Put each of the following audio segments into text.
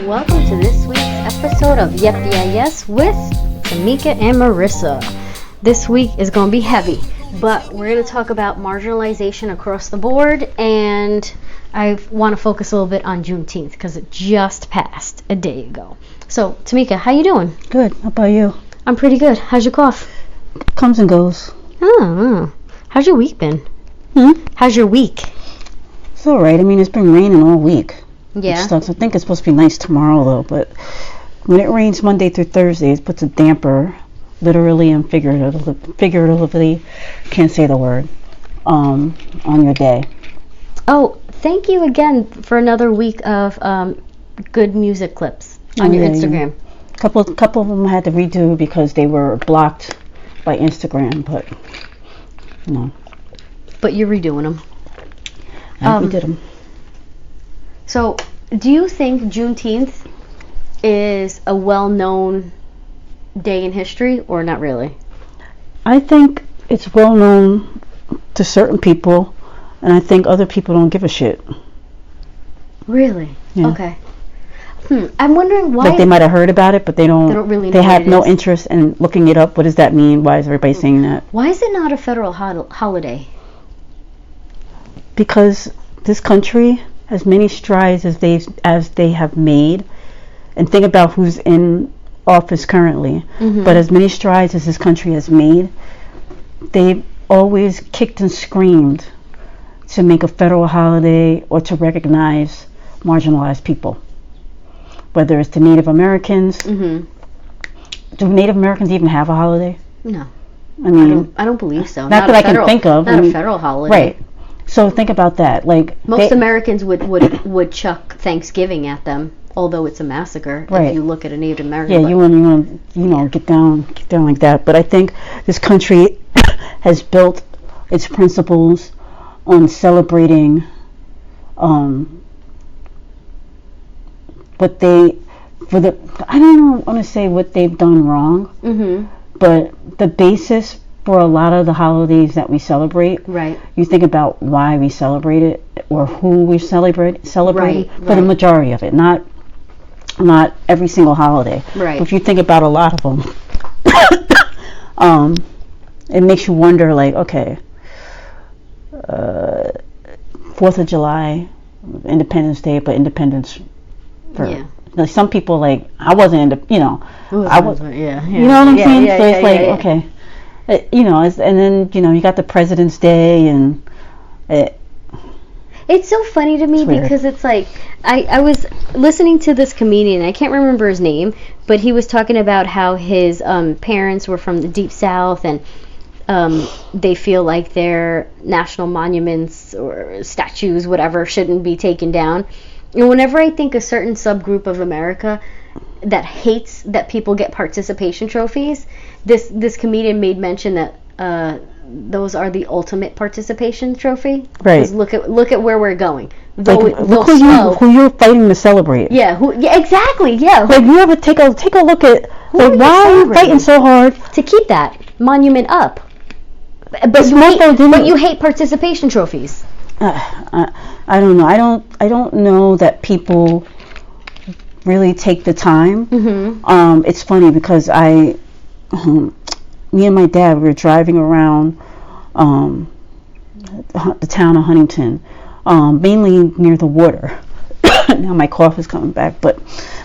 Welcome to this week's episode of Yep Yeah Yes with Tamika and Marissa. This week is going to be heavy, but we're going to talk about marginalization across the board, and I want to focus a little bit on Juneteenth because it just passed a day ago. So, Tamika, how you doing? Good. How about you? I'm pretty good. How's your cough? Comes and goes. Oh. How's your week been? How's your week? It's all right. I mean, it's been raining all week. Yeah. Which sucks. I think it's supposed to be nice tomorrow, though. But when it rains Monday through Thursday, it puts a damper, literally and figuratively, can't say the word, on your day. Oh, thank you again for another week of good music clips on your Instagram. Couple of them I had to redo because they were blocked by Instagram, but no. But you're redoing them. I redid them. So, do you think Juneteenth is a well-known day in history, or not really? I think it's well known to certain people, and I think other people don't give a shit. Really? Yeah. Okay. I'm wondering why. Like they might have heard about it, but they don't really know they have what it no is. interest in looking it up. What does that mean? Why is everybody saying that? Why is it not a federal holiday? Because this country, as many strides as they have made, and think about who's in office currently, but as many strides as this country has made, they've always kicked and screamed to make a federal holiday or to recognize marginalized people. Whether it's the Native Americans. Do Native Americans even have a holiday? No. I mean, I don't believe so. Not that I can think of. Not a federal holiday. Right. So think about that. Like most Americans would chuck Thanksgiving at them, although it's a massacre. Right. If you look at a Native American. Yeah, you want to get down like that. But I think this country has built its principles on celebrating what they I don't want to say what they've done wrong, but the basis for a lot of the holidays that we celebrate, right? You think about why we celebrate it or who we celebrate right, for the majority of it, not every single holiday. Right. If you think about a lot of them, it makes you wonder, like, okay, 4th of July, Independence Day, but Independence for. Yeah. Like some people, like, I wasn't into, I was, yeah. You know what I'm saying? Yeah, so it's like, yeah. okay. And then, you got the President's Day, and it's so funny to me because it's like, I was listening to this comedian, I can't remember his name, but he was talking about how his parents were from the Deep South, and they feel like their national monuments or statues, whatever, shouldn't be taken down. And whenever I think a certain subgroup of America that hates that people get participation trophies, this comedian made mention that those are the ultimate participation trophy. Right. Look at where we're going. Look who you're fighting to celebrate. Yeah. Exactly. Yeah. Like you ever take a look at why are you fighting so hard to keep that monument up? But you hate participation trophies. I don't know. I don't know that people really take the time. It's funny because me and my dad, we were driving around the town of Huntington, mainly near the water. Now my cough is coming back, but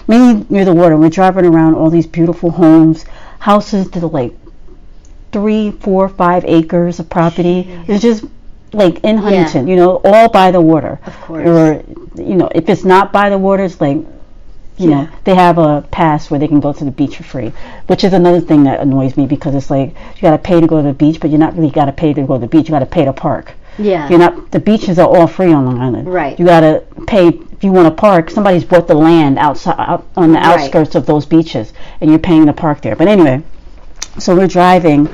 mainly near the water. We're driving around all these beautiful homes, houses that are like 3, 4, 5 acres of property. It's just like in Huntington, all by the water. Of course. Or, if it's not by the water, it's like, know, they have a pass where they can go to the beach for free, which is another thing that annoys me because it's like you got to pay to go to the beach, but you're not really got to pay to go to the beach. You got to pay to park. Yeah. The beaches are all free on Long Island. Right. You got to pay if you want to park. Somebody's bought the land out on the outskirts of those beaches, and you're paying to park there. But anyway, so we're driving,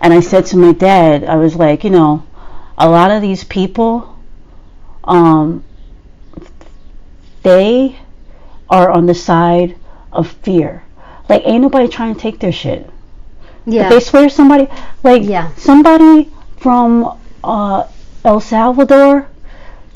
and I said to my dad, I was like, a lot of these people, they are on the side of fear. Like, ain't nobody trying to take their shit. Yeah. If they swear somebody, somebody from El Salvador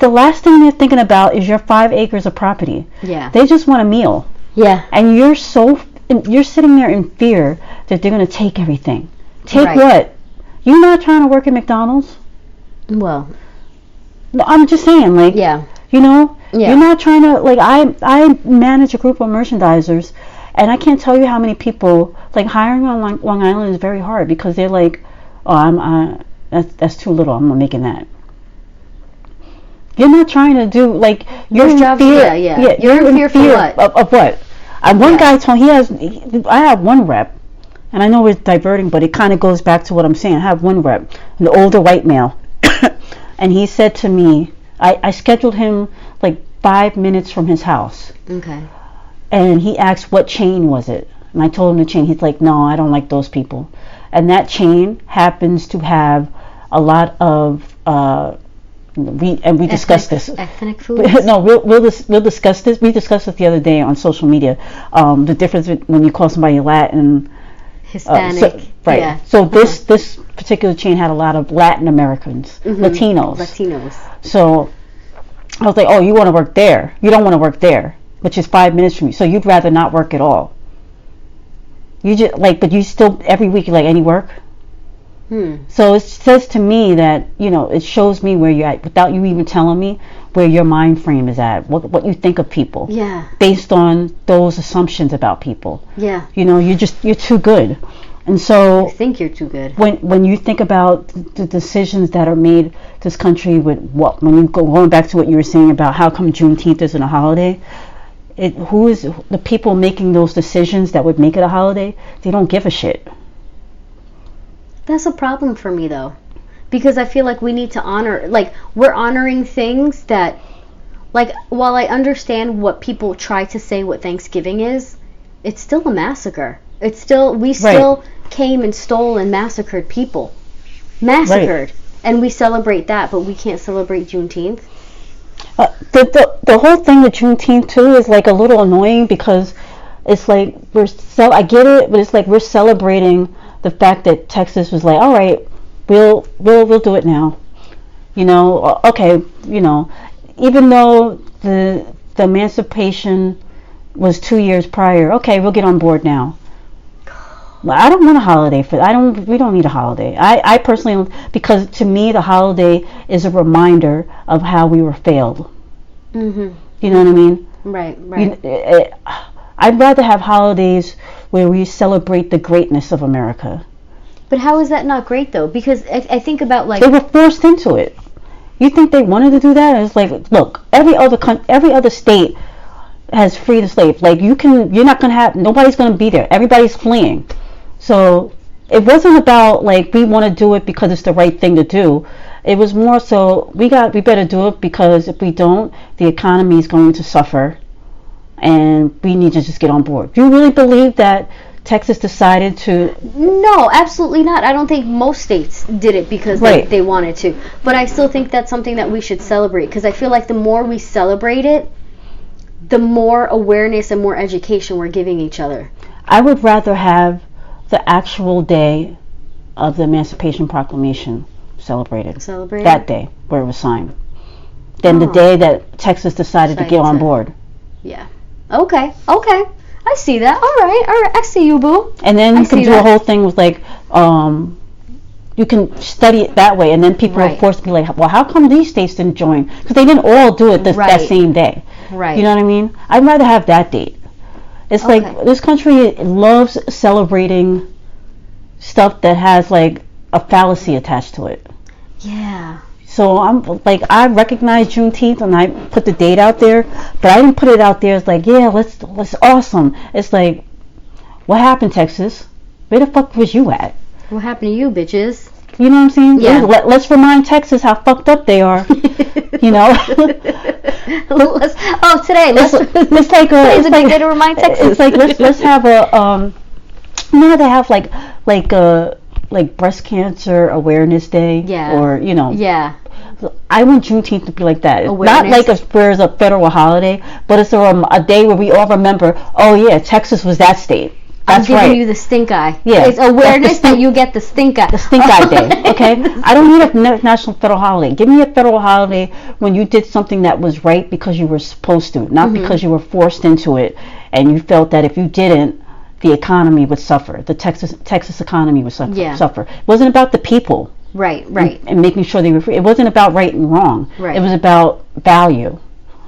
the last thing they're thinking about is your 5 acres of property. Yeah. They just want a meal. Yeah. And you're sitting there in fear that they're going to take everything. Take right. what? You're not trying to work at McDonald's? Well. No, I'm just saying, like, yeah. You know, yeah. You're not trying to, like, I manage a group of merchandisers, and I can't tell you how many people, like, hiring on Long Island is very hard because they're like, oh, that's too little, I'm not making that. You're not trying to do, like, you're in fear. Yeah. You're in fear for what? Of what? One guy told me, I have one rep, and I know we're diverting, but it kind of goes back to what I'm saying. I have one rep, an older white male, and he said to me, I scheduled him like 5 minutes from his house. Okay. And he asked what chain was it, and I told him the chain. He's like, no, I don't like those people. And that chain happens to have a lot of we discussed this. Ethnic foods? No, we'll discuss this. We discussed this the other day on social media. The difference when you call somebody Latin, Hispanic. Right. Yeah. So this particular chain had a lot of Latin Americans, Latinos. So I was like, oh, you want to work there? You don't want to work there, which is 5 minutes from you. So you'd rather not work at all. You just but you still every week you're like, any work? So it says to me that, it shows me where you're at without you even telling me where your mind frame is at, what you think of people. Yeah. Based on those assumptions about people. Yeah. You're too good. And so I think you're too good. When you think about the decisions that are made this country when you going back to what you were saying about how come Juneteenth isn't a holiday, who is the people making those decisions that would make it a holiday? They don't give a shit. That's a problem for me though, because I feel like we need to honor, we're honoring things that, while I understand what people try to say what Thanksgiving is, it's still a massacre. We still came and stole and massacred people. Massacred. And we celebrate that, but we can't celebrate Juneteenth. The whole thing with Juneteenth too is a little annoying because it's like I get it, but it's like we're celebrating the fact that Texas was like, all right, we'll do it now. Okay, even though the emancipation was 2 years prior, okay, we'll get on board now. Well, I don't want a holiday for that. We don't need a holiday. I personally, because to me the holiday is a reminder of how we were failed. You know what I mean? Right. I'd rather have holidays where we celebrate the greatness of America. But how is that not great though? Because I think about they were forced into it. You think they wanted to do that? It's like, look, every other state has freed the slave. You're not gonna have, nobody's gonna be there. Everybody's fleeing. So it wasn't about we want to do it because it's the right thing to do. It was more so we better do it because if we don't, the economy is going to suffer, and we need to just get on board. Do you really believe that Texas decided to? No, absolutely not. I don't think most states did it because they wanted to. But I still think that's something that we should celebrate, because I feel like the more we celebrate it, the more awareness and more education we're giving each other. I would rather have the actual day of the Emancipation Proclamation celebrated. That day where it was signed. Than the day that Texas decided to get on board. Yeah. Okay. I see that. All right. I see you, boo. And then you can do a whole thing with you can study it that way, and then people are forced to be like, well, how come these states didn't join? Because they didn't all do it that same day. Right. You know what I mean? I'd rather have that date. It's this country loves celebrating stuff that has a fallacy attached to it. Yeah. So I recognize Juneteenth and I put the date out there, but I didn't put it out there as let's awesome. It's what happened, Texas? Where the fuck was you at? What happened to you, bitches? You know what I'm saying? Yeah. Let's remind Texas how fucked up they are. Today's a big day to remind Texas. It's let's have a they have breast cancer awareness day. Yeah. Or Yeah. I want Juneteenth to be like that. Awareness. Not where it's a federal holiday, but it's a day where we all remember. Oh yeah, Texas was that state. That's I'm giving right. you the stink eye. Yeah. It's awareness that you get the stink eye. The stink eye day, okay? I don't need a national federal holiday. Give me a federal holiday when you did something that was right because you were supposed to, not because you were forced into it and you felt that if you didn't, the economy would suffer. The Texas economy would suffer. It wasn't about the people. Right. And making sure they were free. It wasn't about right and wrong. Right. It was about value.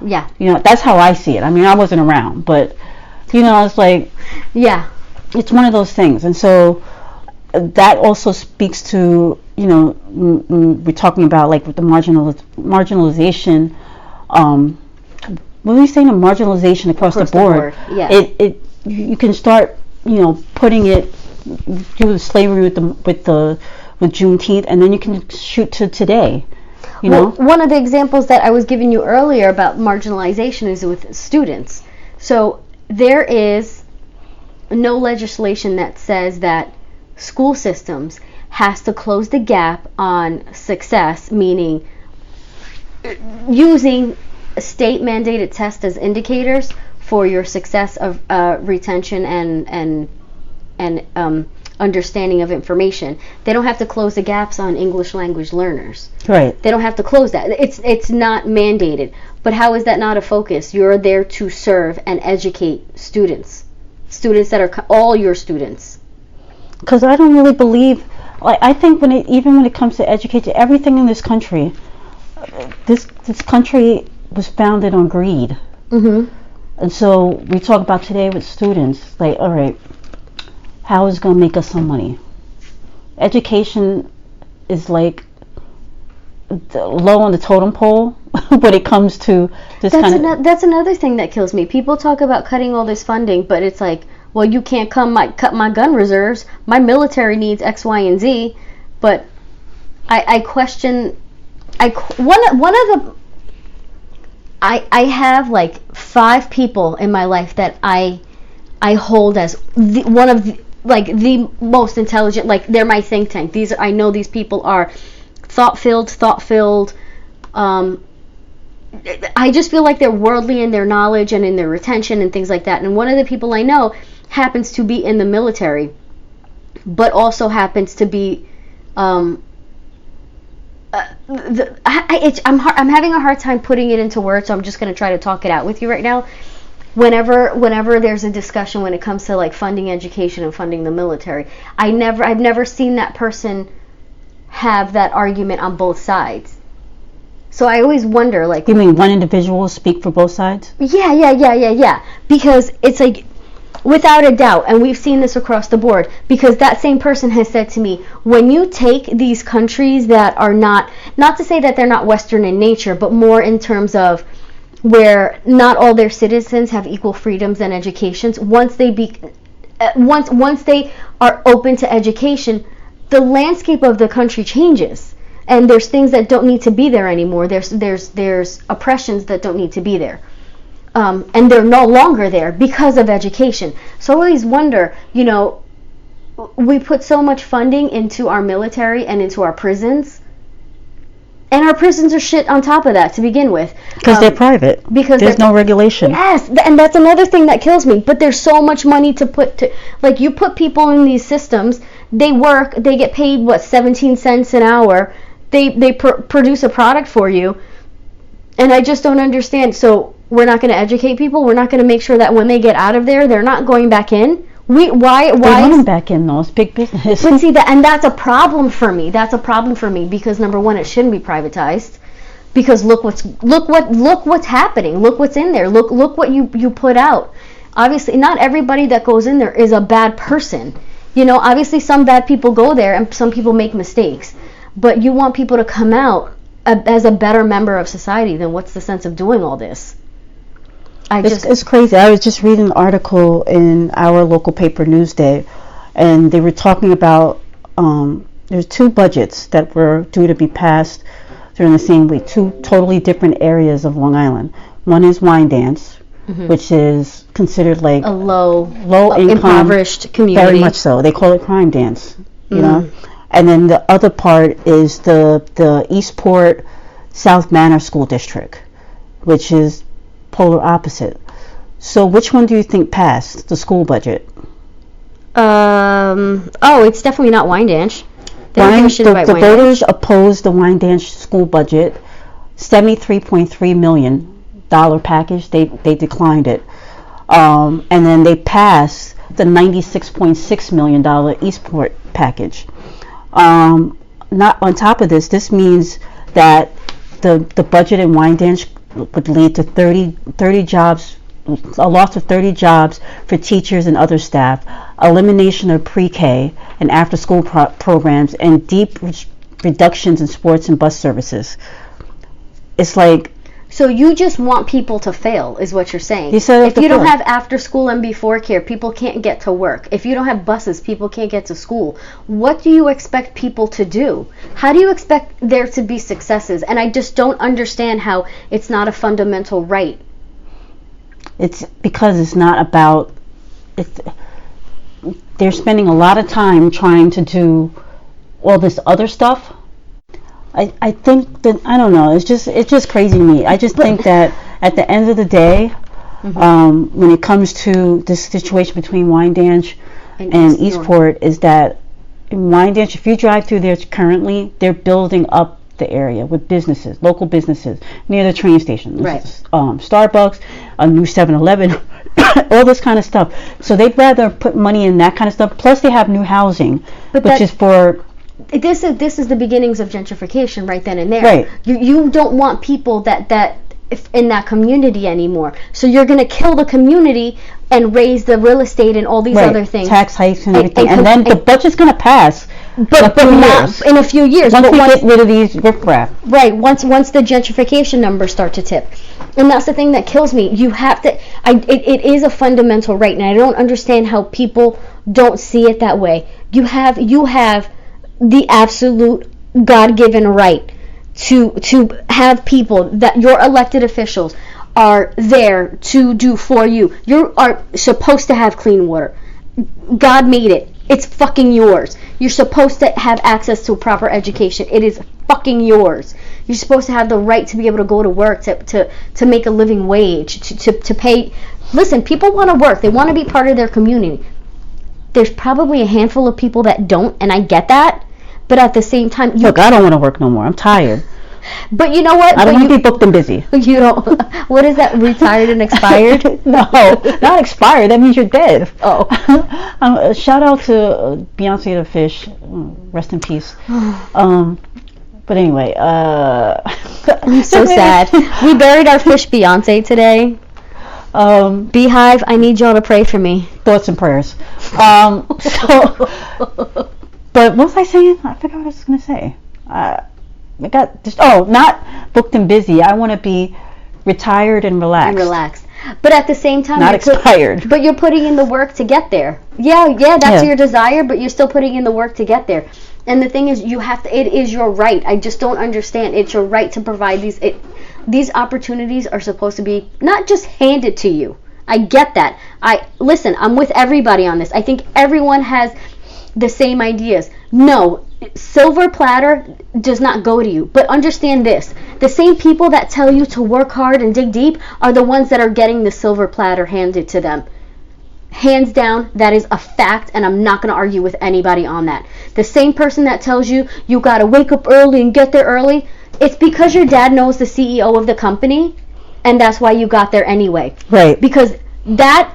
Yeah. That's how I see it. I mean, I wasn't around, but it's like, yeah, it's one of those things. And so that also speaks to, we're talking about like with the marginalization, when we say the marginalization across the board, yeah. You can start, putting it through slavery with Juneteenth, and then you can shoot to today. Well, one of the examples that I was giving you earlier about marginalization is with students. So there is no legislation that says that school systems has to close the gap on success, meaning using state mandated tests as indicators for your success of retention and understanding of information. They don't have to close the gaps on English language learners. Right. They don't have to close that. It's not mandated. But how is that not a focus? You're there to serve and educate students that are all your students. Because I don't really believe, I think when it comes to education, everything in this country, this country was founded on greed. Mm-hmm. And so we talk about today with students, like, all right, how is it going to make us some money? Education is like low on the totem pole when it comes to this That's another thing that kills me. People talk about cutting all this funding, but it's like, well, you can't cut my gun reserves. My military needs X, Y, and Z. But I question. I have like 5 people in my life that I hold as one of the most intelligent. Like, they're my think tank. I know these people are thought-filled. I just feel like they're worldly in their knowledge and in their retention and things like that. And one of the people I know happens to be in the military, but also happens to be I'm having a hard time putting it into words, so I'm just going to try to talk it out with you right now. Whenever there's a discussion when it comes to like funding education and funding the military, I've never seen that person have that argument on both sides. So I always wonder, like, you mean one individual speak for both sides? Yeah. Because it's like, without a doubt, and we've seen this across the board, because that same person has said to me, when you take these countries that are not to say that they're not Western in nature, but more in terms of where not all their citizens have equal freedoms and educations, once they are open to education, the landscape of the country changes. And there's things that don't need to be there anymore. There's oppressions that don't need to be there. And they're no longer there because of education. So I always wonder, we put so much funding into our military and into our prisons. And our prisons are shit on top of that to begin with. Because they're private. Because there's no regulation. Yes, and that's another thing that kills me. But there's so much money to put to, like, you put people in these systems, they work, they get paid, 17 cents an hour. They produce a product for you. And I just don't understand. So we're not going to educate people. We're not going to make sure that when they get out of there, they're not going back in. Why they want them back in, though. It's big business. But see, that's a problem for me. That's a problem for me because, number one, it shouldn't be privatized. Because look what's happening. Look what's in there. Look what you put out. Obviously, not everybody that goes in there is a bad person. Obviously, some bad people go there and some people make mistakes. But you want people to come out as a better member of society. Then what's the sense of doing all this? It's crazy. I was just reading an article in our local paper, Newsday, and they were talking about there's 2 budgets that were due to be passed during the same week, 2 totally different areas of Long Island. One is Wyandanch, which is considered like a low income, impoverished community. Very much so. They call it crime dance, you know. And then the other part is the Eastport South Manor School District, which is polar opposite. So which one do you think passed the school budget? It's definitely not Wyandanch. They don't give a shit about the Wyandanch. voters opposed the Wyandanch school budget, $73.3 million package. They declined it, and then they passed the $96.6 million Eastport package. Not on top of this, this means that the budget in Wyandanch would lead to 30 jobs. A loss of 30 jobs for teachers and other staff, elimination of pre-K and after-school programs, and deep reductions in sports and bus services. It's like... So you just want people to fail, is what you're saying. If you don't have after-school and before care, people can't get to work. If you don't have buses, people can't get to school. What do you expect people to do? How do you expect there to be successes? And I just don't understand how it's not a fundamental right. It's because it's not about... They're spending a lot of time trying to do all this other stuff. I think that, I don't know, it's just crazy to me. I just think that at the end of the day, when it comes to this situation between Wyandanch and Eastport, is that in Wyandanch, if you drive through there currently, they're building up the area with businesses, local businesses near the train station. Right. Starbucks, a new 7-Eleven, all this kind of stuff. So they'd rather put money in that kind of stuff. Plus, they have new housing, which is for... This is the beginnings of gentrification right then and there. Right. You don't want people that in that community anymore. So you're going to kill the community and raise the real estate and all these other things. Tax hikes and everything. And then the budget's going to pass. But not in a few years. Once we get rid of these riffraff. Right. Once the gentrification numbers start to tip. And that's the thing that kills me. You have to... It is a fundamental right. And I don't understand how people don't see it that way. You have the absolute God-given right to have people that your elected officials are there to do for you. You are supposed to have clean water. God made it. It's fucking yours. You're supposed to have access to a proper education. It is fucking yours. You're supposed to have the right to be able to go to work, to make a living wage, to pay. Listen, people want to work. They want to be part of their community. There's probably a handful of people that don't, and I get that. But at the same time... Look, I don't want to work no more. I'm tired. But you know what? I don't want to be booked and busy. You don't... What is that? Retired and expired? No, not expired. That means you're dead. Oh. Shout out to Beyonce the Fish. Rest in peace. But anyway, I'm so sad. We buried our fish Beyonce today. Beehive, I need y'all to pray for me. Thoughts and prayers. But what was I saying? I forgot what I was going to say. I got just, not booked and busy. I want to be retired and relaxed. But at the same time, not expired. But you're putting in the work to get there. Yeah, that's your desire, but you're still putting in the work to get there. And the thing is, it is your right. I just don't understand. It's your right to provide these opportunities are supposed to be not just handed to you. I get that. Listen, I'm with everybody on this. I think everyone has the same ideas. No, silver platter does not go to you. But understand this. The same people that tell you to work hard and dig deep are the ones that are getting the silver platter handed to them. Hands down, that is a fact, and I'm not going to argue with anybody on that. The same person that tells you got to wake up early and get there early, it's because your dad knows the CEO of the company, and that's why you got there anyway. Right. Because that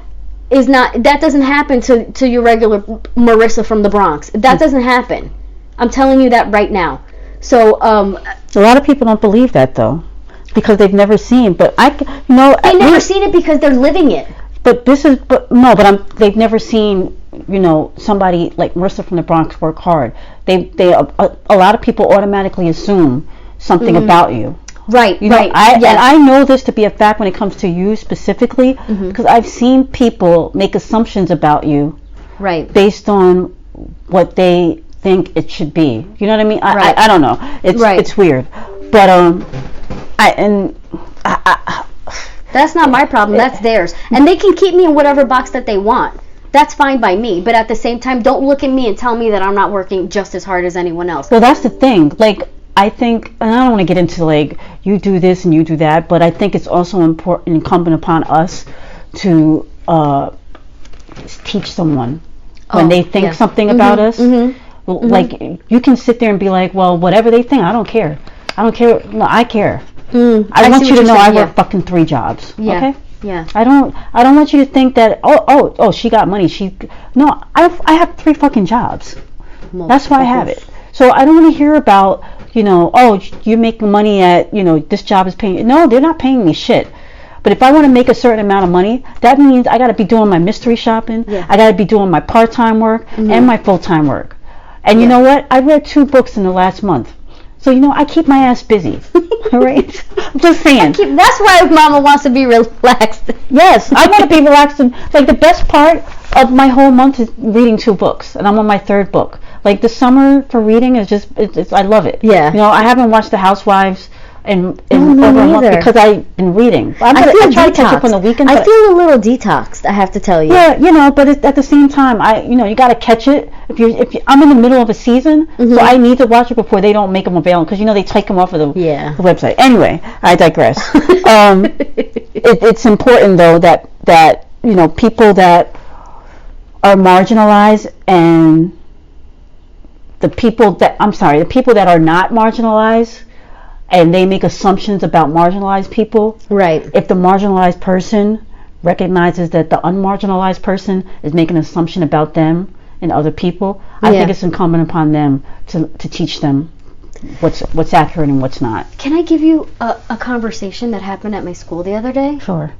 doesn't happen to your regular Marissa from the Bronx. That doesn't happen. I'm telling you that right now. So a lot of people don't believe that though, because they've never seen. But they've never seen it because they're living it. But they've never seen somebody like Marissa from the Bronx work hard. A lot of people automatically assume something about you. Right, right. And I know this to be a fact when it comes to you specifically, because I've seen people make assumptions about you, right, based on what they think it should be. You know what I mean? I don't know. It's weird, but that's not my problem. That's theirs, and they can keep me in whatever box that they want. That's fine by me. But at the same time, don't look at me and tell me that I'm not working just as hard as anyone else. Well, that's the thing. I think, and I don't want to get into you do this and you do that, but I think it's also incumbent upon us to teach someone when they think something about us. Like, you can sit there and be like, well, whatever they think, I don't care. No, I care. I want you to know I work fucking 3 jobs. Okay? Yeah. I don't want you to think that she got money. No, I have 3 fucking jobs. That's why I have it. So I don't want to hear about, you're making money at, this job is paying. No, they're not paying me shit. But if I want to make a certain amount of money, that means I got to be doing my mystery shopping. Yeah. I got to be doing my part-time work and my full-time work. And you know what? I read 2 books in the last month. So, I keep my ass busy. All right? I'm just saying. That's why Mama wants to be relaxed. Yes, I want to be relaxed. And, the best part of my whole month is reading 2 books. And I'm on my 3rd book. Like, the summer for reading is just, I love it. Yeah. I haven't watched The Housewives in over a month because I've been reading. I try to catch up on the weekends. I feel a little detoxed, I have to tell you. Yeah, but at the same time, you got to catch it. If I'm in the middle of a season, so I need to watch it before they don't make them available, because they take them off of the website. Anyway, I digress. It's important though that people that are marginalized and the people that are not marginalized, and they make assumptions about marginalized people. Right. If the marginalized person recognizes that the unmarginalized person is making an assumption about them and other people, I think it's incumbent upon them to teach them what's accurate and what's not. Can I give you a conversation that happened at my school the other day? Sure.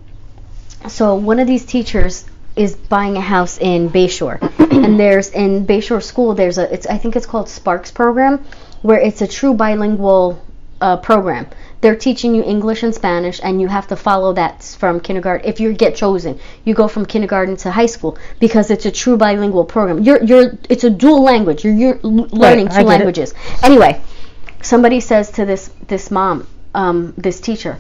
So one of these teachers is buying a house in Bayshore, and in Bayshore School I think it's called Sparks program, where it's a true bilingual program. They're teaching you English and Spanish, and you have to follow that from kindergarten. If you get chosen, you go from kindergarten to high school, because it's a true bilingual program. It's a dual language. You're learning 2 languages. Anyway, somebody says to this mom, this teacher,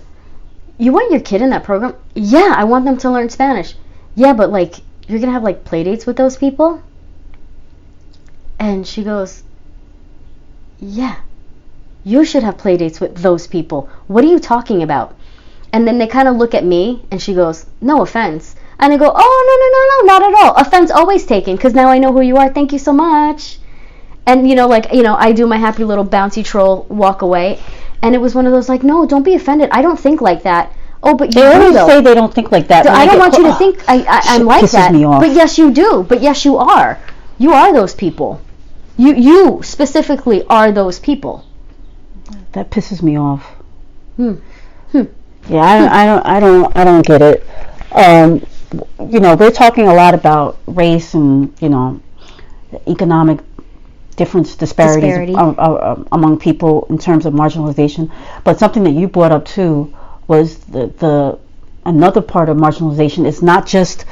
you want your kid in that program? Yeah, I want them to learn Spanish. Yeah, but you're gonna have play dates with those people? And she goes, yeah. You should have play dates with those people. What are you talking about? And then they kind of look at me, and she goes, no offense. And I go, oh, no, not at all. Offense always taken, because now I know who you are. Thank you so much. And, I do my happy little bouncy troll walk away. And it was one of those, no, don't be offended. I don't think like that. Oh, but you always say they don't think like that. I don't want you to think I'm like that. Me off. But yes, you do. But yes, you are. You are those people. You specifically are those people. That pisses me off. Yeah, I don't get it. We're talking a lot about race and economic disparities among people in terms of marginalization. But something that you brought up too was the another part of marginalization is not just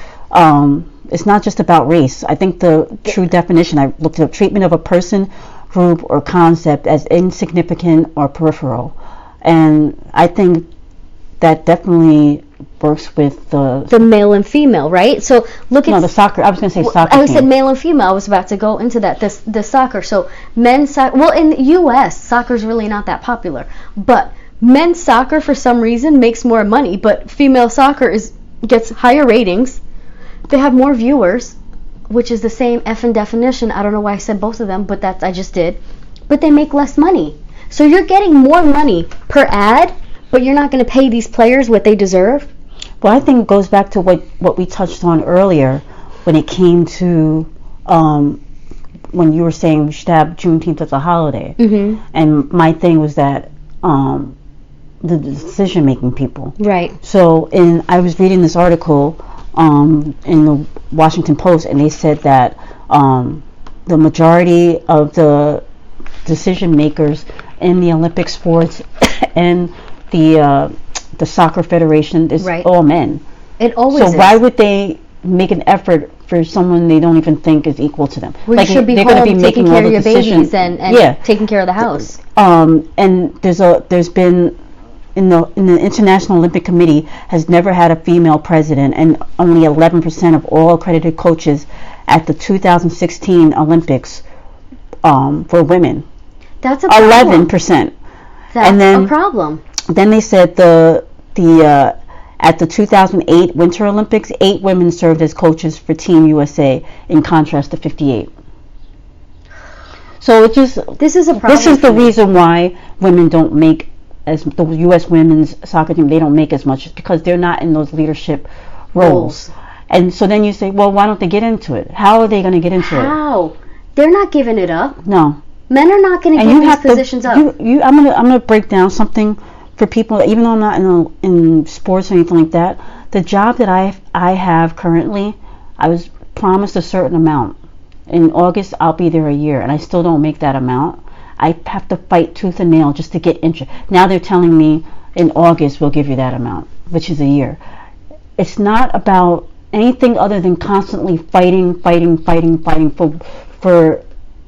it's not just about race. I think the true definition, I looked up, treatment of a person, group, or concept as insignificant or peripheral. And I think that definitely works with the male and female, right? So look at the soccer. I was going to say soccer. I said male and female. I was about to go into that. The soccer. So men's soccer. Well, in the U.S., soccer's really not that popular, but men's soccer for some reason makes more money. But female soccer gets higher ratings. They have more viewers, which is the same effing definition. I don't know why I said both of them, but I just did. But they make less money. So you're getting more money per ad, but you're not going to pay these players what they deserve. Well, I think it goes back to what we touched on earlier when it came to when you were saying we should have Juneteenth as a holiday. Mm-hmm. And my thing was that the decision-making people. Right. So I was reading this article in the Washington Post, and they said that the majority of the decision makers in the Olympic sports and the soccer federation is all men. It always is. So why would they make an effort for someone they don't even think is equal to them? Well, you should be home taking care of your babies and taking care of the house. And there's been in the International Olympic Committee has never had a female president, and only 11% of all accredited coaches at the 2016 Olympics were women. That's a problem. 11%. That's a problem. Then they said the At the 2008 Winter Olympics, 8 women served as coaches for Team USA, in contrast to 58. So this is a problem. This is the reason why women don't make as the U.S. women's soccer team. They don't make as much because they're not in those leadership roles. And so then you say, well, why don't they get into it? How are they going to get into it? How? They're not giving it up. No. Men are not going to give these positions up. I'm gonna break down something for people. Even though I'm not in sports or anything like that, the job that I have currently, I was promised a certain amount. In August, I'll be there a year, and I still don't make that amount. I have to fight tooth and nail just to get interest. Now they're telling me in August we'll give you that amount, which is a year. It's not about anything other than constantly fighting for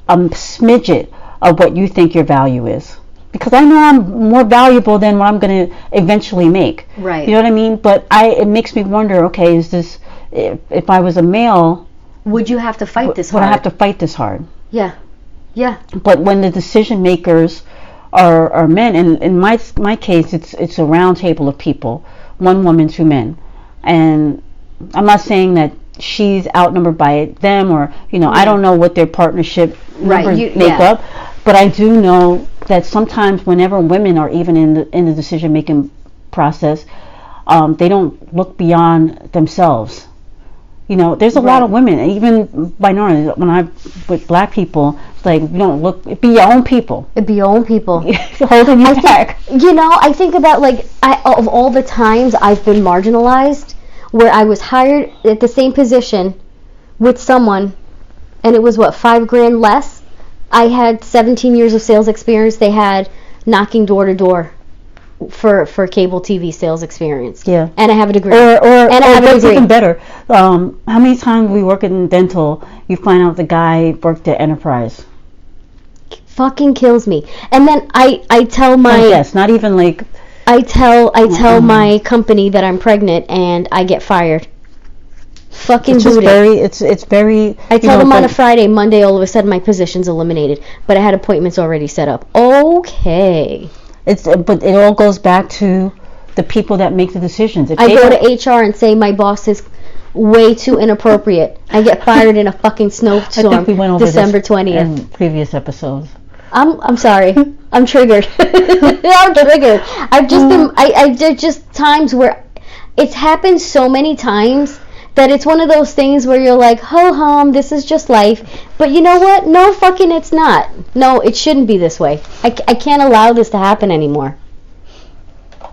a smidget of what you think your value is. Because I know I'm more valuable than what I'm going to eventually make. Right. You know what I mean? But it makes me wonder, okay, is this, if I was a male, would you have to fight this hard? Would I have to fight this hard? Yeah. Yeah. But when the decision makers are men, and in my case, it's a round table of people, 1 woman, 2 men. And I'm not saying that she's outnumbered by them, or I don't know what their partnership numbers make up, but I do know that sometimes whenever women are even in the decision making process, they don't look beyond themselves. There's a lot of women, even minorities. With black people, it's like, you don't look. It'd be your own people. It'd be your own people. Holding you back. I think about of all the times I've been marginalized, where I was hired at the same position with someone, and it was $5,000 less. I had 17 years of sales experience. They had knocking door to door for cable TV sales experience. Yeah. And I have a degree. And I have a degree. Even better. How many times we work in dental, you find out the guy worked at Enterprise? Fucking kills me. And then I tell my not even like I tell my company that I'm pregnant and I get fired. Fucking it's just very it's very I tell them on a Friday, Monday all of a sudden my position's eliminated, but I had appointments already set up. Okay. But it all goes back to the people that make the decisions. I go to HR and say my boss is way too inappropriate. I get fired in a fucking snowstorm. I think we went over December 20th. In previous episodes. I'm sorry. I'm triggered. I'm triggered. I've just been. There's just times where it's happened so many times that it's one of those things where you're like, ho hum, this is just life. But you know what? No, fucking, it's not. No, it shouldn't be this way. I can't allow this to happen anymore.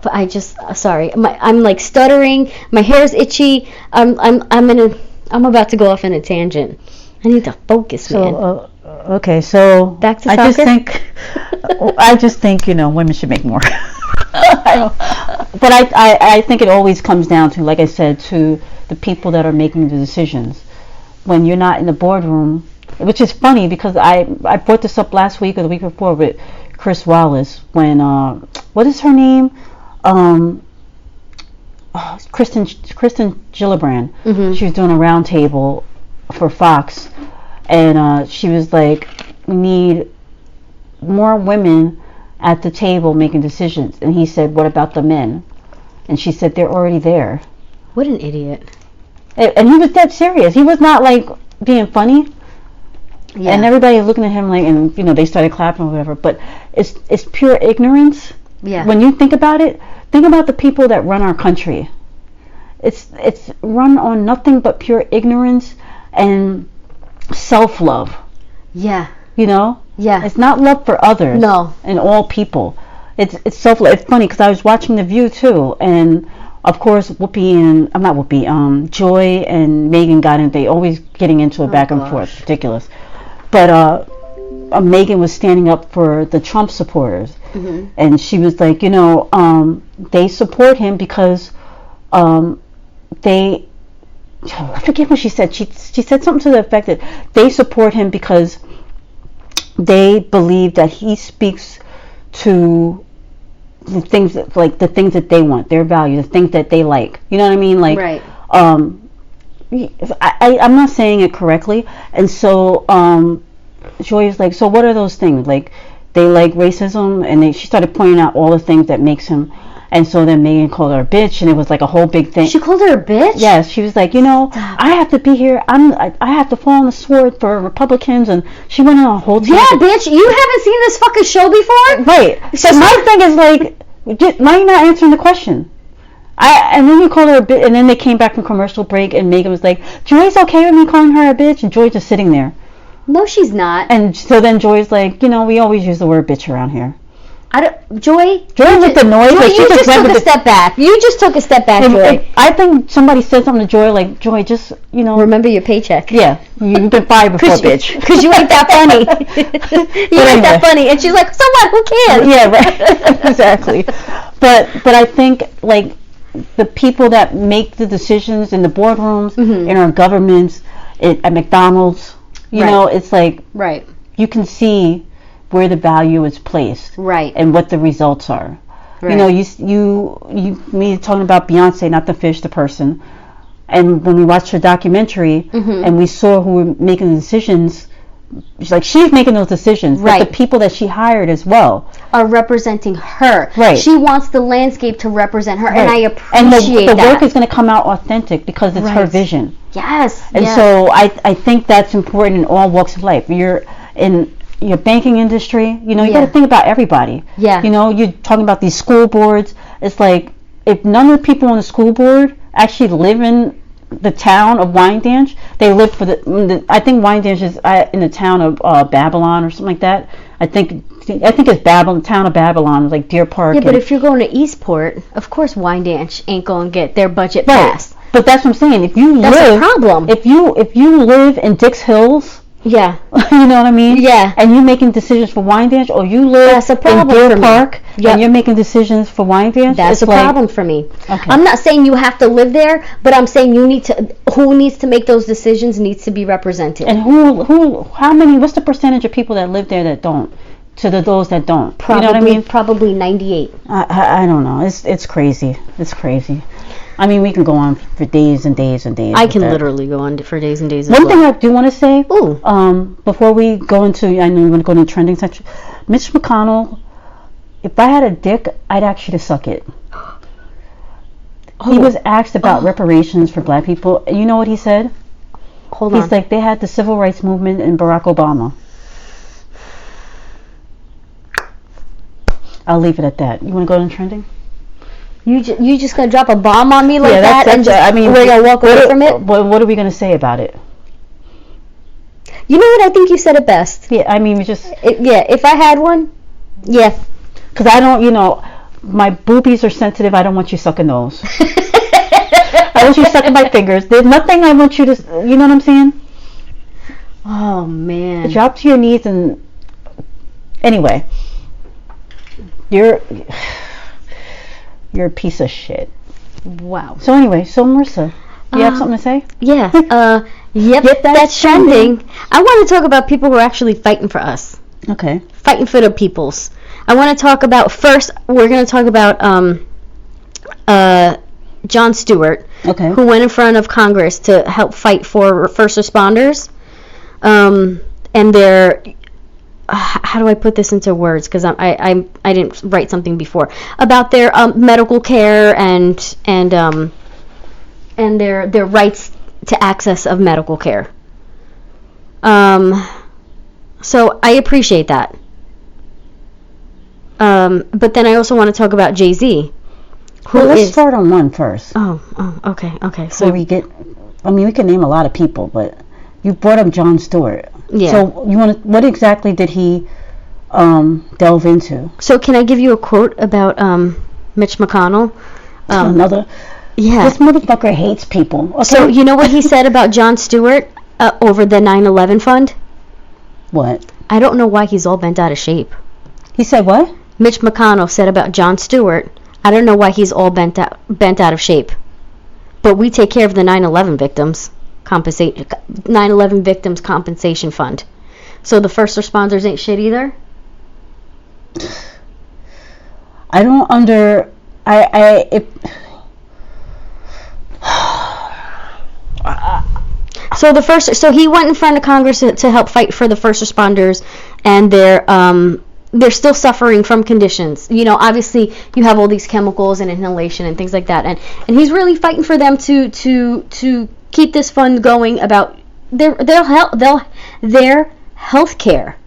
But I just sorry. I'm like stuttering. My hair's itchy. I'm about to go off in a tangent. I need to focus, man. Okay, so back to soccer. I just think women should make more. But I think it always comes down to, like I said, to the people that are making the decisions. When you're not in the boardroom, which is funny because I brought this up last week or the week before with Chris Wallace when what is her name? Kristen Gillibrand. Mm-hmm. She was doing a round table for Fox. And she was like, we need more women at the table making decisions. And he said, what about the men? And she said, they're already there. What an idiot. And he was dead serious. He was not like being funny. Yeah. And everybody looking at him like, and they started clapping or whatever. But it's pure ignorance. Yeah. When you think about it, think about the people that run our country. It's run on nothing but pure ignorance and self-love. Yeah. Yeah. It's not love for others. No. And all people. It's self-love. It's funny because I was watching The View too, and of course Joy and Megan got in. They always getting into a back and forth. Ridiculous. But Megan was standing up for the Trump supporters, mm-hmm. and she was like, they support him because they. I forget what she said. She said something to the effect that they support him because they believe that he speaks to the things that they want, their value, the things that they like. You know what I mean? Like, right. I'm not saying it correctly, and so Joy is like, so what are those things? Like, they like racism, and she started pointing out all the things that makes him. And so then Megan called her a bitch, and it was like a whole big thing. She called her a bitch? Yes, she was like, I have to be here. I have to fall on the sword for Republicans, and she went on a whole tangent. Yeah, bitch, you haven't seen this fucking show before? Right. So my thing is like, why are you not answering the question? And then you called her a bitch, and then they came back from commercial break, and Megan was like, Joy's okay with me calling her a bitch, and Joy's just sitting there. No, she's not. And so then Joy's like, we always use the word bitch around here. Joy with the noise. Joy, you just took a step back. You just took a step back, Joy. I think somebody said something to Joy, like, Joy, just, remember your paycheck. Yeah, you've been fired before, bitch. Because you ain't that funny. You ain't that funny. And she's like, so what? Who cares? Yeah, right. Exactly. But I think, like, the people that make the decisions in the boardrooms, in our governments, at McDonald's, you know, it's like, you can see where the value is placed, and what the results are. Me talking about Beyonce, not the fish, the person. And when we watched her documentary, and we saw who were making the decisions, she's making those decisions, but the people that she hired as well are representing her. She wants the landscape to represent her, and I appreciate and the that. work is going to come out authentic because it's her vision. Yes. And so I think that's important in all walks of life. You're in your banking industry, you got to think about everybody. Yeah. You're talking about these school boards. It's like, if none of the people on the school board actually live in the town of Wyandanch, they live for I think Wyandanch is in the town of Babylon or something like that. I think it's Babylon, town of Babylon, like Deer Park. Yeah, but if you're going to Eastport, of course Wyandanch ain't going to get their budget passed. But that's what I'm saying. If you that's live, a problem. If you live in Dix Hills, yeah, you know what I mean. Yeah, and you're making decisions for Wyandanch, or you live in Deer Park, and you're making decisions for Wyandanch. That's a problem for me. Okay. I'm not saying you have to live there, but I'm saying who needs to make those decisions needs to be represented. And how many? What's the percentage of people that live there that don't? To those that don't. Probably, you know what I mean? Probably 98. I don't know. It's crazy. It's crazy. I mean, we can go on for days and days and days. I can literally go on for days and days. One thing I do want to say, before we go into, I know you want to go into the trending section. Mitch McConnell, if I had a dick, I'd ask you to suck it. He was asked about reparations for black people. You know what he said? He's like, they had the civil rights movement in Barack Obama. I'll leave it at that. You want to go into trending? You just gonna drop a bomb on me like that, and we're gonna walk away from it? What are we gonna say about it? You know what? I think you said it best. Yeah, I mean, if I had one, yeah. Because I don't, my boobies are sensitive. I don't want you sucking those. I want you sucking my fingers. There's nothing I want you to. You know what I'm saying? Oh man. Drop to your knees and. Anyway, you're a piece of shit. Wow. So anyway, Marissa, you have something to say? Yeah. Yep. That's trending. I want to talk about people who are actually fighting for us. Okay. Fighting for the peoples. I want to talk about we're going to talk about Jon Stewart, who went in front of Congress to help fight for first responders, and their. How do I put this into words? Because I didn't write something before about their medical care and their rights to access of medical care. So I appreciate that. But then I also want to talk about Jay-Z. Let's start on one first. Oh, okay. So we can name a lot of people, but you brought up Jon Stewart. Yeah. So what exactly did he delve into? So can I give you a quote about Mitch McConnell? Another. Yeah. This motherfucker hates people. Okay? So you know what he said about Jon Stewart over the 9/11 fund? What? I don't know why he's all bent out of shape. He said what? Mitch McConnell said about Jon Stewart, I don't know why he's all bent out of shape. But we take care of the 9/11 victims. 9/11 victims compensation fund. So the first responders ain't shit either? I don't So he went in front of Congress to help fight for the first responders and their they're still suffering from conditions. You know, obviously you have all these chemicals and inhalation and things like that, and he's really fighting for them to keep this fund going about their health care.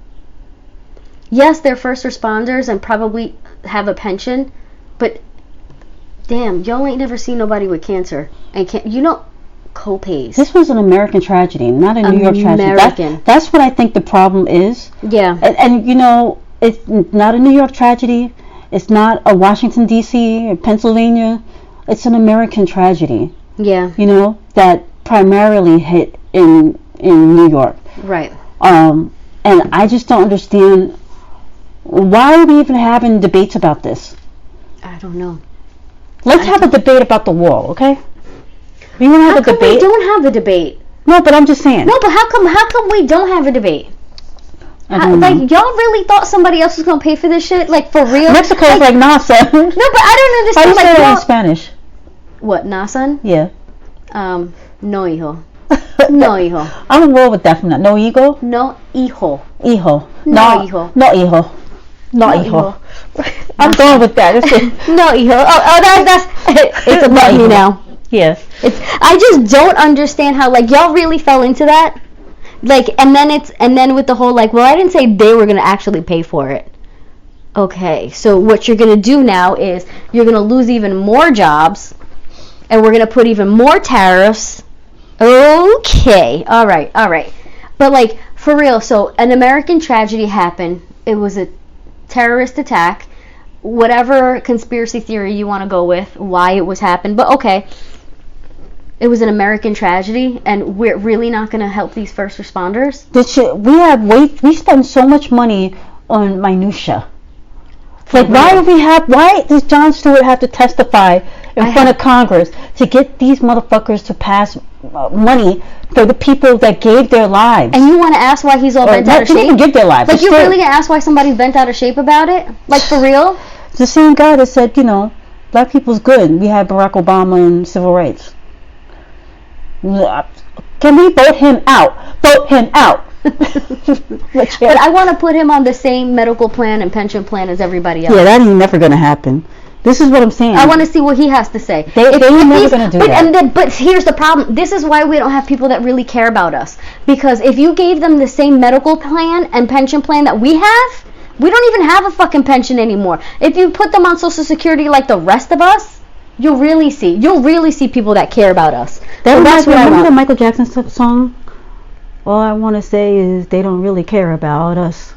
Yes, they're first responders and probably have a pension, but damn, y'all ain't never seen nobody with cancer and co-pays. This was an American tragedy, not a New York tragedy. That's what I think the problem is. Yeah. And you know, it's not a New York tragedy. It's not a Washington, D.C. or Pennsylvania. It's an American tragedy. Yeah. You know, that primarily hit in New York. Right. And I just don't understand, why are we even having debates about this? I don't know. Let's have a debate about the wall, okay? We want to have a debate. We don't have a debate. No, but I'm just saying. No, but how come we don't have a debate? Like, y'all really thought somebody else was gonna pay for this shit? Like, for real? Mexico's like NASA. No, but I don't understand. How do you say that in Spanish? What, NASA? Yeah. No hijo. No hijo. I'm gonna roll with that from that. No hijo? No hijo. Hijo. No hijo. No hijo. No hijo. I'm going with that. No hijo. Oh, that's it's above me now. Yes. I just don't understand how, like, y'all really fell into that. Like, and then with the whole, like, well, I didn't say they were gonna actually pay for it. Okay, so what you're gonna do now is you're gonna lose even more jobs, and we're gonna put even more tariffs. Okay, all right. But, like, for real, so an American tragedy happened. It was a terrorist attack. Whatever conspiracy theory you want to go with, why it was happened, but okay. It was an American tragedy, and we're really not going to help these first responders? We spend so much money on minutia. Like, why does Jon Stewart have to testify in front of Congress to get these motherfuckers to pass money for the people that gave their lives? And you want to ask why he's all bent out of shape? They didn't give their lives. Like, you're really going to ask why somebody's bent out of shape about it? Like, for real? It's the same guy that said, you know, black people's good. We had Barack Obama and civil rights. Can we vote him out? Vote him out. But I want to put him on the same medical plan and pension plan as everybody else. Yeah, that ain't never going to happen. This is what I'm saying. I want to see what he has to say. They ain't never going to do that. But here's the problem. This is why we don't have people that really care about us. Because if you gave them the same medical plan and pension plan that we have, we don't even have a fucking pension anymore. If you put them on Social Security like the rest of us, you'll really see people that care about us. That's what I want. Remember the Michael Jackson song? All I want to say is they don't really care about us.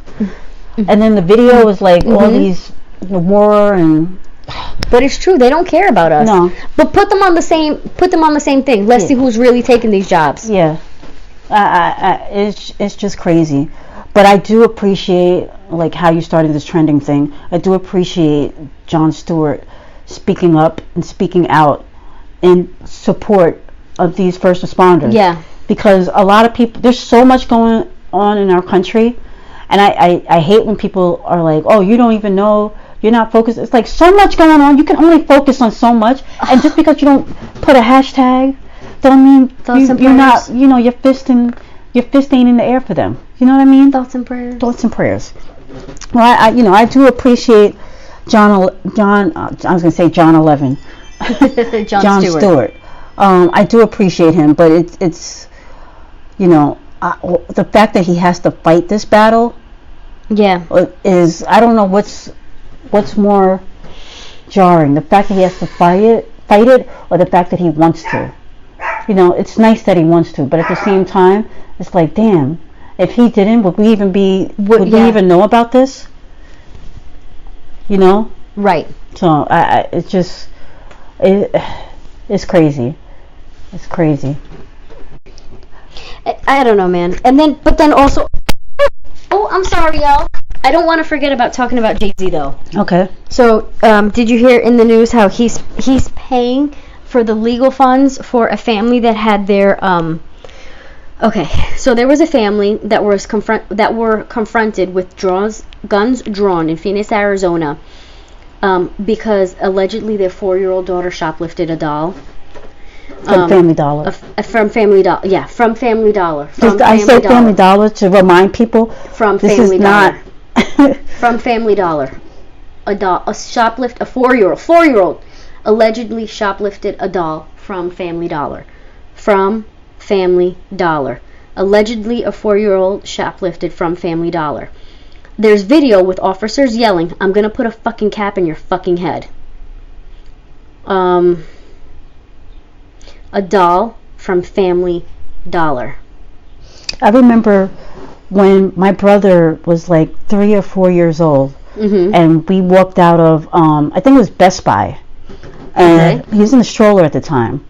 And then the video was like all these war and. But it's true, they don't care about us. No. But put them on the same thing. Let's see who's really taking these jobs. Yeah. It's just crazy. But I do appreciate, like, how you started this trending thing. I do appreciate Jon Stewart speaking up and speaking out in support of these first responders. Yeah. Because a lot of people, there's so much going on in our country, and I hate when people are like, oh, you don't even know, you're not focused. It's like, so much going on, you can only focus on so much, and just because you don't put a hashtag don't mean you're not, you know, your fist ain't in the air for them. You know what I mean? Thoughts and prayers. Well, I do appreciate John 11. Jon Stewart. I do appreciate him, but it's you know, the fact that he has to fight this battle, is, I don't know what's more jarring, the fact that he has to fight it, or the fact that he wants to. You know, it's nice that he wants to, but at the same time, it's like, damn, if he didn't, would we even we even know about this? You know? Right. So it's just, it's crazy. It's crazy. I don't know, man. But then also, oh, I'm sorry, y'all. I don't want to forget about talking about Jay-Z though. Okay. So, did you hear in the news how he's paying for the legal funds for a family that had their Okay, so there was a family that were confronted with guns drawn in Phoenix, Arizona, because allegedly their 4-year-old daughter shoplifted a doll. From Family Dollar. From Family Dollar. Yeah, from Family Dollar. I say Family Dollar to remind people. From Family Dollar. From Family Dollar. A 4-year-old allegedly shoplifted a doll from Family Dollar. From Family Dollar. Allegedly, a 4-year-old shoplifted from Family Dollar. There's video with officers yelling, "I'm gonna put a fucking cap in your fucking head." A doll from Family Dollar. I remember when my brother was like 3 or 4 years old, and we walked out of, I think it was Best Buy, and he was in a stroller at the time,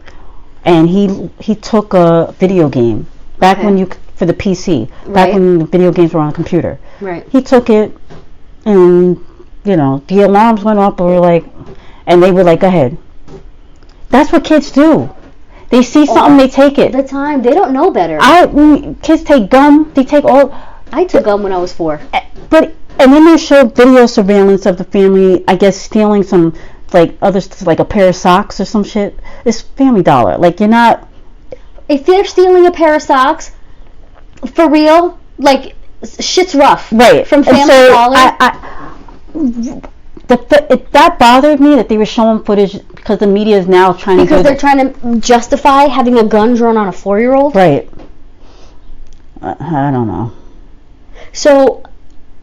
and he took a video game back when for the PC, back when the video games were on a computer. Right. He took it, and the alarms went up, and they were like, "Go ahead." That's what kids do. They see something, they take it. All the time. They don't know better. Kids take gum. They take all. I took gum when I was 4. And then they showed video surveillance of the family, I guess, stealing some, like a pair of socks or some shit. It's Family Dollar. Like, you're not. If they're stealing a pair of socks, for real, like, shit's rough. Right. From Family Dollar. That bothered me that they were showing footage because the media is now trying to. Because they're trying to justify having a gun drawn on a 4-year-old. Right. I don't know. So,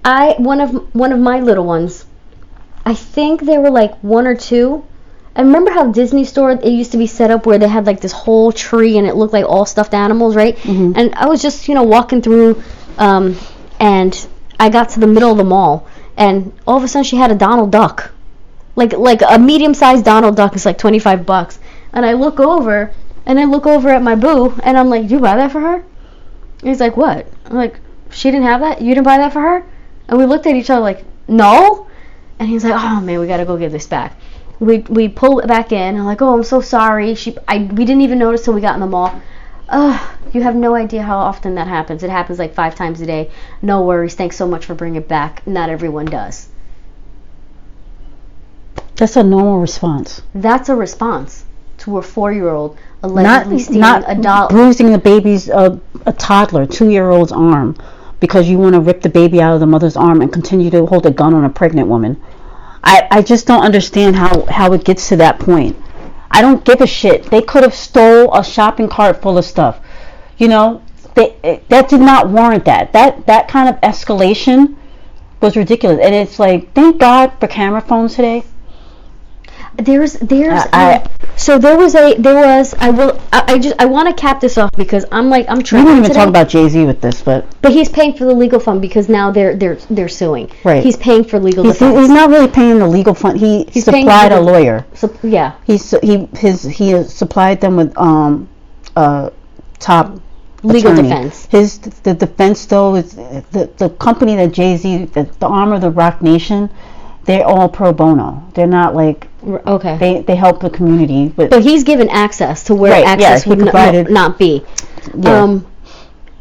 one of my little ones, I think they were like 1 or 2. I remember how Disney Store, it used to be set up where they had like this whole tree and it looked like all stuffed animals, right? Mm-hmm. And I was just walking through, and I got to the middle of the mall. And all of a sudden, she had a Donald Duck, like a medium-sized Donald Duck. It's like $25. And I look over at my boo, and I'm like, "You buy that for her?" And he's like, "What?" I'm like, "She didn't have that? You didn't buy that for her?" And we looked at each other like, "No." And he's like, "Oh man, we gotta go give this back." We pull it back in. I'm like, "Oh, I'm so sorry. We didn't even notice till we got in the mall." You have no idea how often that happens. It happens like 5 times a day. No worries. Thanks so much for bringing it back. Not everyone does. That's a normal response. That's a response to a 4-year-old allegedly stealing a doll. Bruising the baby's, a toddler, 2-year-old's arm because you want to rip the baby out of the mother's arm and continue to hold a gun on a pregnant woman. I just don't understand how it gets to that point. I don't give a shit. They could have stole a shopping cart full of stuff. That did not warrant that. That kind of escalation was ridiculous. And it's like, thank God for camera phones today. I want to cap this off because I'm trying. We didn't even talk about Jay-Z with this, but he's paying for the legal fund because now they're suing. Right. He's paying for legal defense. He's not really paying the legal fund. He's supplied a lawyer. Yeah. He supplied them with top legal attorney. Defense. The defense though is the company that Jay-Z, the arm of the Rock Nation. They're all pro bono. They're not like okay. They help the community, but he's given access to where access would not be. Yeah.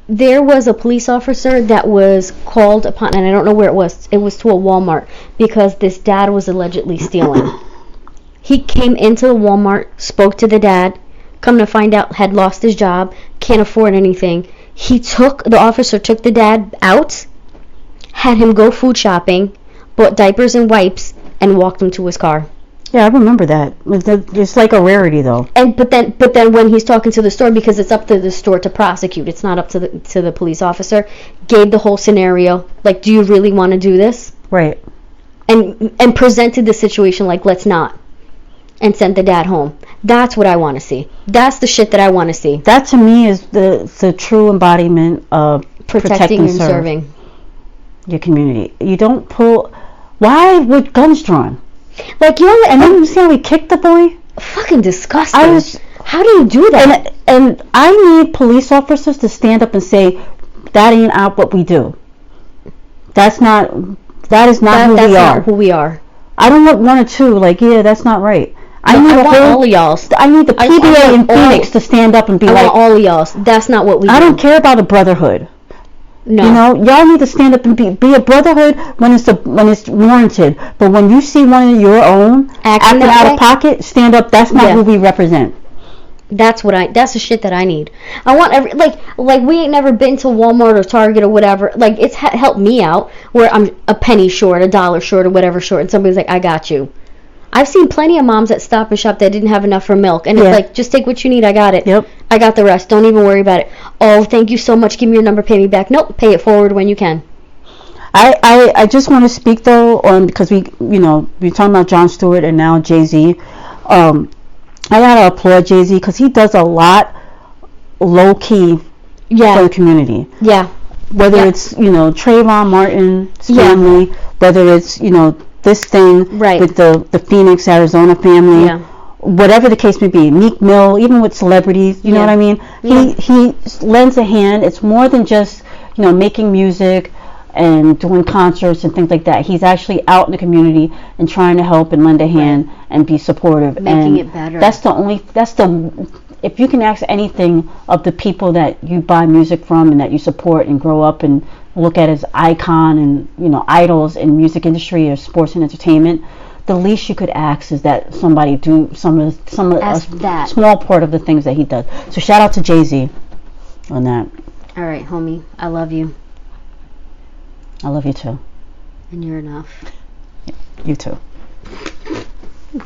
There was a police officer that was called upon, and I don't know where it was. It was to a Walmart because this dad was allegedly stealing. He came into the Walmart, spoke to the dad. Come to find out, had lost his job, can't afford anything. The officer took the dad out, had him go food shopping, bought diapers and wipes, and walked him to his car. Yeah, I remember that. It's like a rarity, though. But then when he's talking to the store, because it's up to the store to prosecute, it's not up to the police officer. Gave the whole scenario, like, do you really want to do this? Right. And presented the situation like, let's not, and sent the dad home. That's what I want to see. That's the shit that I want to see. That to me is the true embodiment of protecting and serving your community. You don't pull. Why with guns drawn? Like, and then you see how he kicked the boy? Fucking disgusting. How do you do that? And I need police officers to stand up and say, that ain't what we do. That is not who we are. Not who we are. I don't want 1 or 2, like, yeah, that's not right. I need all of y'all. I need the PBA in Phoenix to stand up and be like, all of y'all. That's not what we do. I don't care about a brotherhood. No. Y'all need to stand up and be a brotherhood when it's warranted. But when you see one of your own acting out of pocket, stand up. That's not who we represent. That's the shit that I need. I want like we ain't never been to Walmart or Target or whatever. Like, it's helped me out where I'm a penny short, $1 short, or whatever short, and somebody's like, I got you. I've seen plenty of moms at Stop and Shop that didn't have enough for milk, and it's like, just take what you need. I got it. Yep. I got the rest. Don't even worry about it. Oh, thank you so much. Give me your number. Pay me back. Nope. Pay it forward when you can. I just want to speak though on, because we're talking about Jon Stewart and now Jay-Z. I gotta applaud Jay-Z because he does a lot low key for the community. Yeah. Whether it's Trayvon Martin's family, whether it's this thing with the Phoenix, Arizona family, whatever the case may be, Meek Mill, even with celebrities, you know what I mean? Yeah. He lends a hand. It's more than just making music and doing concerts and things like that. He's actually out in the community and trying to help and lend a hand and be supportive. Making it better. If you can ask anything of the people that you buy music from and that you support and grow up and look at as icon and idols in music industry or sports and entertainment, the least you could ask is that somebody do some of that small part of the things that he does. So shout out to Jay-Z on that. All right, homie, I love you. I love you too. And you're enough. You too.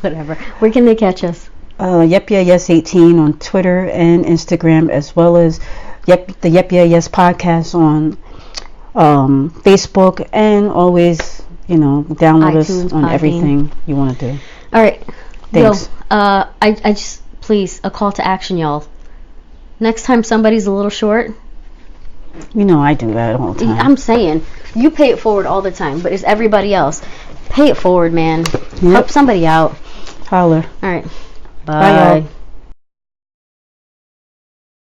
Whatever. Where can they catch us? Yep Yeah Yes 18 on Twitter and Instagram, as well as the Yep Yeah Yes podcast on Facebook, and always download iTunes, us on everything you want to do. All right. Thanks. Yo, I just, please, a call to action, y'all. Next time somebody's a little short. I do that all the time. I'm saying, you pay it forward all the time, but it's everybody else. Pay it forward, man. Help somebody out. Holler. All right. Bye y'all.